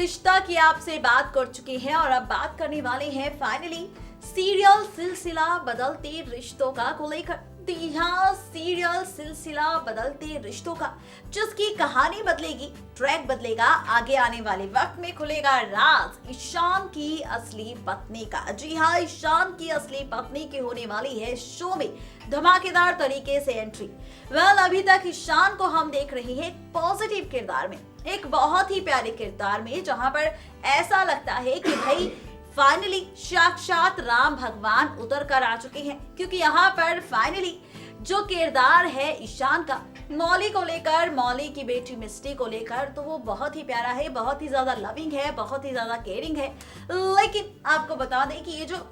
रिश्ता की आपसे बात कर चुके हैं और अब बात करने वाले हैं फाइनली सीरियल सिलसिला बदलते रिश्तों का को लेकर। यहाँ सीरियल सिलसिला बदलते रिश्तों का, जिसकी कहानी बदलेगी, ट्रैक बदलेगा, आगे आने वाले वक्त में खुलेगा राज ईशान की असली पत्नी का। जी हाँ, ईशान की असली पत्नी की होने वाली है शो में धमाकेदार तरीके से एंट्री। अभी तक ईशान को हम देख रहे हैं पॉजिटिव किरदार में, एक बहुत ही प्यारे किरदार में, जहां पर ऐसा लगता है कि भाई फाइनली साक्षात राम भगवान उतर कर आ चुके हैं। क्योंकि यहाँ पर फाइनली जो किरदार है ईशान का मौली को लेकर, मौली की बेटी मिस्टी को लेकर, तो वो बहुत ही प्यारा है, बहुत ही ज्यादा लविंग है, बहुत ही ज्यादा केयरिंग है। लेकिन आपको बता दें कि ये जो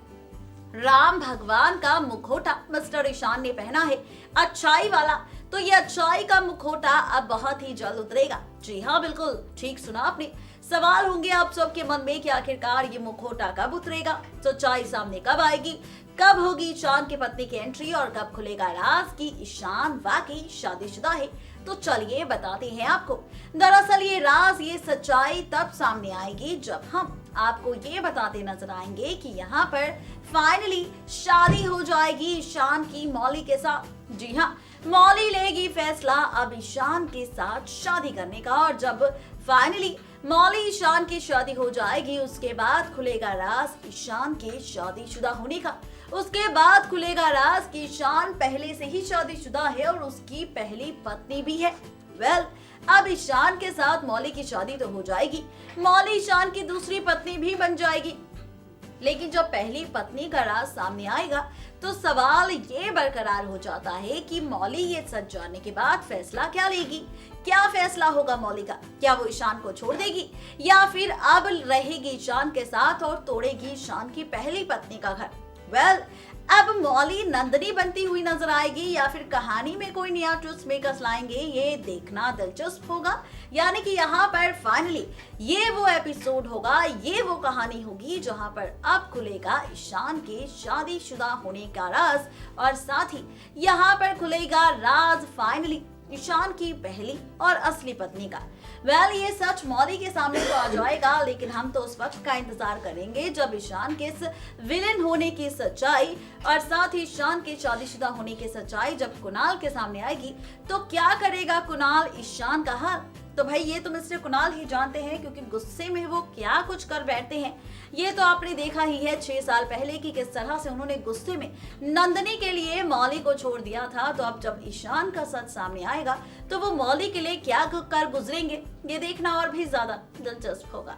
राम भगवान का मुखौटा मिस्टर ईशान ने पहना है अच्छाई वाला, तो ये अच्छाई का मुखौटा अब बहुत ही जल्द उतरेगा। जी हाँ, बिल्कुल ठीक सुना आपने। सवाल होंगे आप सबके मन में कि आखिरकार ये मुखौटा कब उतरेगा, सच्चाई सामने कब आएगी, कब होगी ईशान की पत्नी की एंट्री और कब खुलेगा राज कि ईशान वाकई शादीशुदा है। तो चलिए बताते हैं आपको। दरअसल ये राज, ये सच्चाई तब सामने आएगी जब हम आपको ये बताते नजर आएंगे कि यहाँ पर फाइनली शादी हो जाएगी ईशान की मौली के साथ। जी हाँ, मौली लेगी फैसला अब ईशान के साथ शादी करने का, और जब फाइनली मौली ईशान की शादी हो जाएगी, उसके बाद खुलेगा राज ईशान के शादीशुदा होने का। उसके बाद खुलेगा राज कि ईशान पहले से ही शादीशुदा है और उसकी पहली पत्नी भी है। अब ईशान के साथ मौली की शादी तो हो जाएगी, मौली ईशान की दूसरी पत्नी भी बन जाएगी। लेकिन जब पहली पत्नी का राज सामने आएगा तो सवाल ये बरकरार हो जाता है कि मौली ये सच जानने के बाद फैसला क्या लेगी। क्या फैसला होगा मौली का? क्या वो ईशान को छोड़ देगी या फिर अब रहेगी ईशान के साथ और तोड़ेगी ईशान की पहली पत्नी का घर? अब मौली नंदनी बनती हुई नजर आएगी या फिर कहानी में कोई नया ट्विस्ट मेकर्स लाएंगे, ये देखना दिलचस्प होगा। यानी कि यहाँ पर फाइनली ये वो एपिसोड होगा, ये वो कहानी होगी जहाँ पर अब खुलेगा ईशान के शादीशुदा होने का राज, और साथ ही यहाँ पर खुलेगा राज फाइनली ईशान की पहली और असली पत्नी का। ये सच मौली के सामने तो आ जाएगा, लेकिन हम तो उस वक्त का इंतजार करेंगे जब ईशान के इस विलेन होने की सच्चाई और साथ ही ईशान के शादीशुदा होने की सच्चाई जब कुणाल के सामने आएगी, तो क्या करेगा कुणाल ईशान का हाल। तो भाई ये तो मिस्टर कुणाल ही जानते हैं, क्योंकि गुस्से में वो क्या कुछ कर बैठते हैं ये तो आपने देखा ही है 6 साल पहले कि किस तरह से उन्होंने गुस्से में नंदनी के लिए मौली को छोड़ दिया था। तो अब जब ईशान का सच सामने आएगा तो वो मौली के लिए क्या कर गुजरेंगे, ये देखना और भी ज्यादा दिलचस्प होगा।